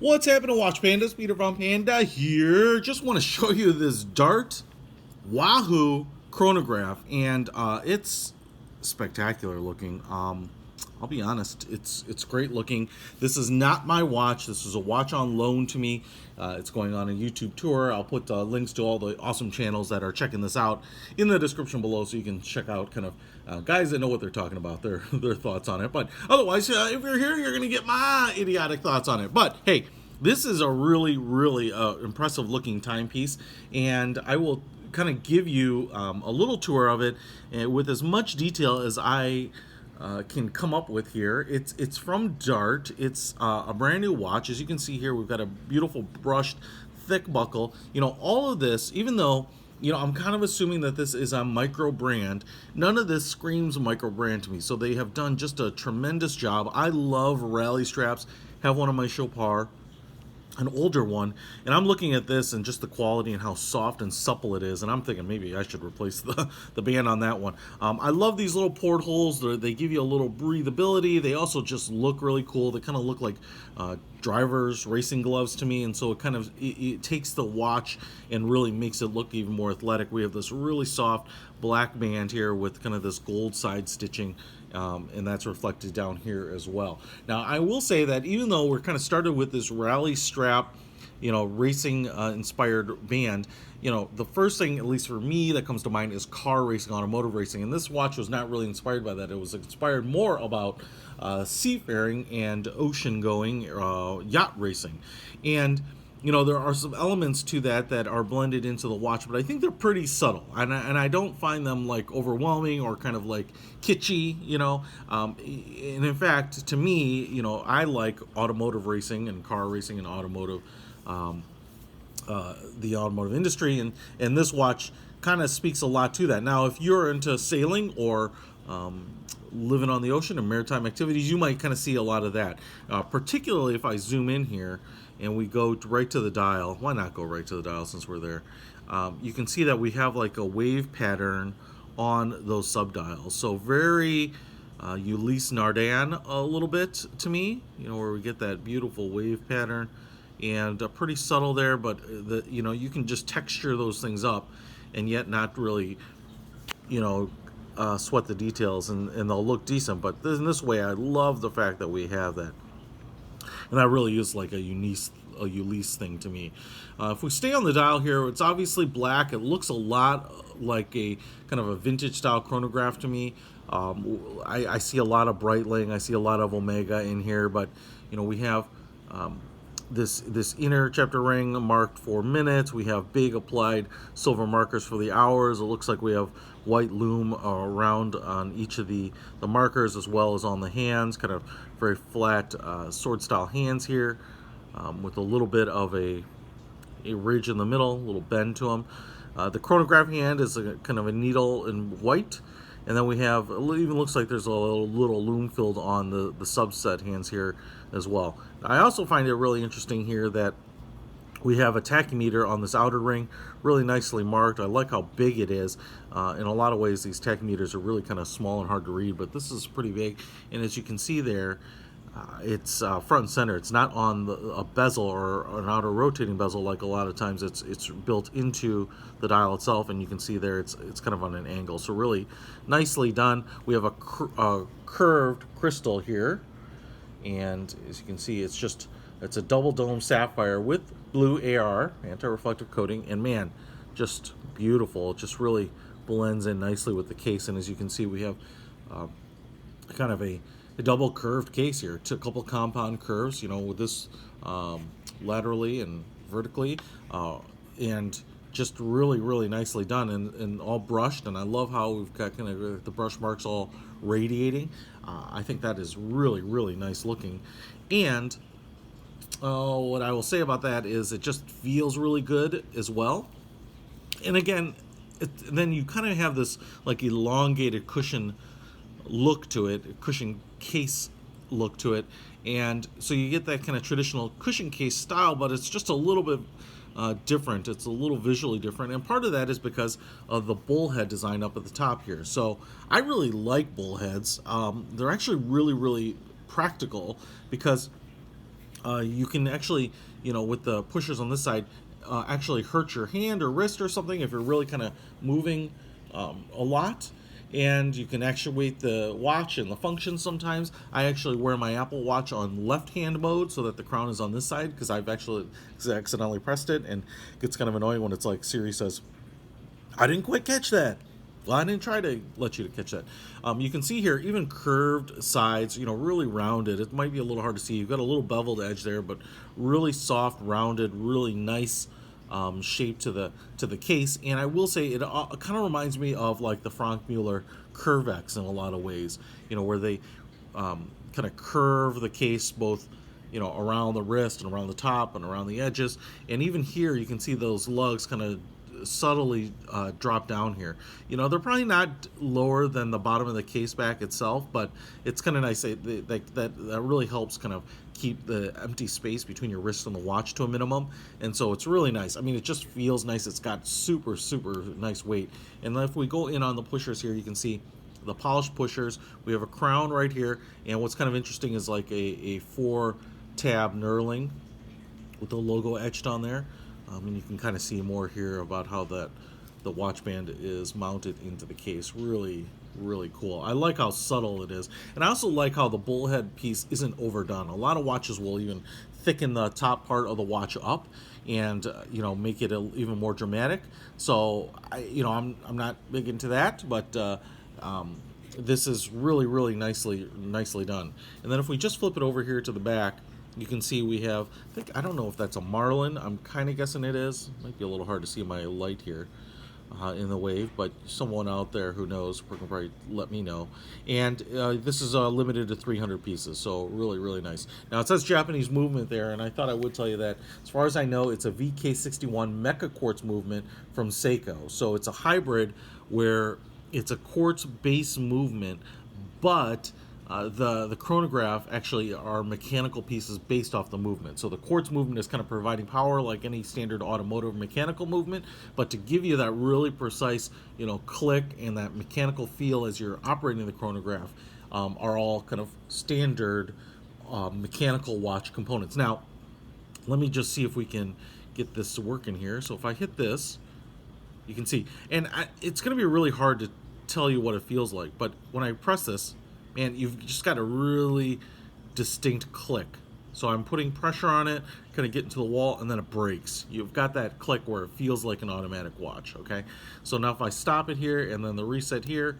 What's happening, Watch Pandas? Peter from Panda here. Just want to show you this Dart Wahoo Chronograph, and it's spectacular looking. I'll be honest, it's great looking. This is not my watch. This is a watch on loan to me. It's going on a YouTube tour. I'll put links to all the awesome channels that are checking this out in the description below, so you can check out kind of guys that know what they're talking about, their thoughts on it. But otherwise, if you're here, you're gonna get my idiotic thoughts on it. But hey, this is a really impressive looking timepiece, and I will kind of give you a little tour of it with as much detail as I can come up with here. It's from Dart. It's a brand new watch. As you can see here, we've got a beautiful brushed thick buckle. You know, all of this, even though, you know, I'm kind of assuming that this is a micro brand, none of this screams micro brand to me. So they have done just a tremendous job. I love rally straps. Have one on my Chopard, an older one, and I'm looking at this and just the quality and how soft and supple it is, and I'm thinking maybe I should replace the band on that one. I love these little portholes. They give you a little breathability. They also just look really cool. They kind of look like drivers' racing gloves to me, and so it takes the watch and really makes it look even more athletic. We have this really soft black band here with kind of this gold side stitching, and that's reflected down here as well. Now, I will say that even though we're kind of started with this rally strap, you know, racing inspired band, you know, the first thing, at least for me, that comes to mind is car racing, automotive racing, and this watch was not really inspired by that. It was inspired more about seafaring and ocean going, yacht racing. And you know, there are some elements to that that are blended into the watch, but I think they're pretty subtle, and I don't find them like overwhelming or kind of like kitschy, you know. And in fact, to me, you know, I like automotive racing and car racing and automotive, the automotive industry, and this watch kind of speaks a lot to that. Now, if you're into sailing or living on the ocean and maritime activities, you might kind of see a lot of that. Particularly if I zoom in here and we go right to the dial. Why not go right to the dial since we're there? You can see that we have like a wave pattern on those subdials. So very Ulysse Nardin a little bit to me, you know, where we get that beautiful wave pattern, and pretty subtle there, but you know, you can just texture those things up and yet not really, you know, sweat the details, and they'll look decent. But in this way, I love the fact that we have that, and that really is like a Ulysse thing to me. If we stay on the dial here, it's obviously black. It looks a lot like a kind of a vintage style chronograph to me. I see a lot of Breitling, I see a lot of Omega in here, but you know, we have this inner chapter ring marked for minutes. We have big applied silver markers for the hours. It looks like we have white loom around on each of the markers, as well as on the hands, kind of very flat sword style hands here, with a little bit of a ridge in the middle, a little bend to them. The chronograph hand is kind of a needle in white, and then we have, it even looks like there's a little loom filled on the subset hands here as well. I also find it really interesting here that we have a tachymeter on this outer ring, really nicely marked. I like how big it is. In a lot of ways, these tachymeters are really kind of small and hard to read, but this is pretty big. And as you can see there, it's front and center. It's not on a bezel or an outer rotating bezel like a lot of times. It's built into the dial itself, and you can see there it's kind of on an angle. So really nicely done. We have a curved crystal here, and as you can see, it's a double dome sapphire with blue AR, anti-reflective coating, and man, just beautiful. It just really blends in nicely with the case, and as you can see, we have kind of a double curved case here. It's a couple compound curves, you know, with this laterally and vertically, and just really nicely done, and all brushed. And I love how we've got kind of the brush marks all radiating. I think that is really nice looking. And what I will say about that is it just feels really good as well. And again, then you kind of have this like elongated cushion look to it, cushion case look to it, and so you get that kind of traditional cushion case style, but it's just a little bit different. It's a little visually different, and part of that is because of the bullhead design up at the top here. So I really like bullheads. They're actually really practical, because You can actually, with the pushers on this side, actually hurt your hand or wrist or something if you're really kind of moving a lot. And you can actuate the watch and the function sometimes. I actually wear my Apple Watch on left-hand mode so that the crown is on this side, because I've actually accidentally pressed it, and it gets kind of annoying when it's like Siri says, I didn't quite catch that. Well, I didn't try to let you to catch that. You can see here, even curved sides, really rounded. It might be a little hard to see. You've got a little beveled edge there, but really soft, rounded, really nice shape to the case. And I will say it kind of reminds me of like the Frank Mueller Curvex in a lot of ways, where they kind of curve the case both around the wrist and around the top and around the edges. And even here you can see those lugs kind of subtly drop down here. They're probably not lower than the bottom of the case back itself, but it's kind of nice. That really helps kind of keep the empty space between your wrist and the watch to a minimum, and so it's really nice. I mean, it just feels nice. It's got super nice weight. And if we go in on the pushers here, you can see the polished pushers. We have a crown right here, and what's kind of interesting is like a 4-tab knurling with the logo etched on there. And you can kind of see more here about how the watch band is mounted into the case. Really cool. I like how subtle it is, and I also like how the Bullhead piece isn't overdone. A lot of watches will even thicken the top part of the watch up and make it even more dramatic. So I'm not big into that, but this is really nicely done. And then if we just flip it over here to the back, you can see we have, I don't know if that's a Marlin. I'm kind of guessing it is. Might be a little hard to see my light here in the wave, but someone out there who knows can probably let me know. And this is limited to 300 pieces, so really nice. Now it says Japanese movement there, and I thought I would tell you that. As far as I know, it's a VK61 Meca-Quartz movement from Seiko. So it's a hybrid where it's a quartz base movement, but the chronograph actually are mechanical pieces based off the movement. So the quartz movement is kind of providing power like any standard automotive mechanical movement, but to give you that really precise, click and that mechanical feel as you're operating the chronograph, are all kind of standard mechanical watch components. Now, let me just see if we can get this to work in here. So if I hit this, you can see, and it's going to be really hard to tell you what it feels like, but when I press this, man, you've just got a really distinct click. So I'm putting pressure on it, kind of get into the wall, and then it breaks. You've got that click where it feels like an automatic watch, okay? So now if I stop it here and then the reset here,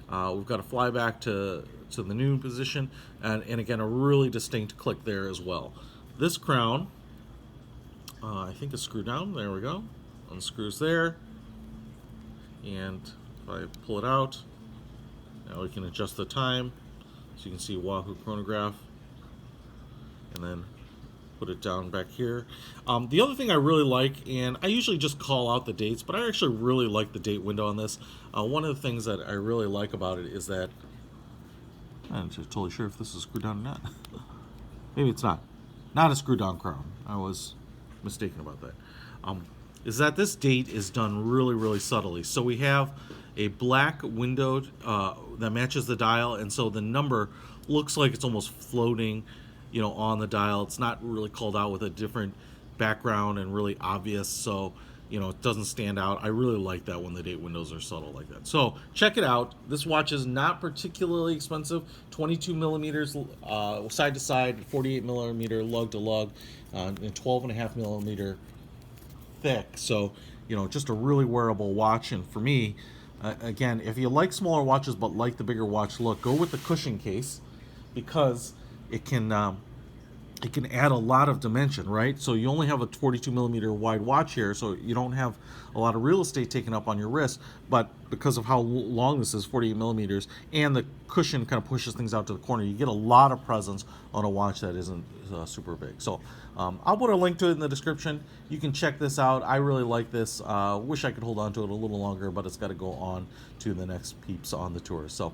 we've got to fly back to the noon position, and again, a really distinct click there as well. This crown, I think is screwed down. There we go. Unscrews there. And if I pull it out, now we can adjust the time, so you can see Wahoo Chronograph, and then put it down back here. The other thing I really like, and I usually just call out the dates, but I actually really like the date window on this. One of the things that I really like about it is that, I'm not totally sure if this is screwed down or not. Maybe it's not. Not a screw down crown. I was mistaken about that. Is that this date is done really subtly. So we have a black window that matches the dial, and so the number looks like it's almost floating, on the dial. It's not really called out with a different background and really obvious, so it doesn't stand out. I really like that when the date windows are subtle like that. So check it out. This watch is not particularly expensive. 22 millimeters side to side, 48 millimeter lug to lug, and 12.5 millimeter thick. So just a really wearable watch. And for me, again, if you like smaller watches but like the bigger watch look, go with the cushion case, because it can add a lot of dimension, right? So you only have a 42 millimeter wide watch here, so you don't have a lot of real estate taken up on your wrist, but because of how long this is, 48 millimeters, and the cushion kind of pushes things out to the corner, you get a lot of presence on a watch that isn't super big. So I'll put a link to it in the description. You can check this out. I really like this. Wish I could hold on to it a little longer, but it's got to go on to the next peeps on the tour. So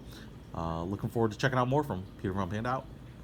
looking forward to checking out more from Peter from Panda out.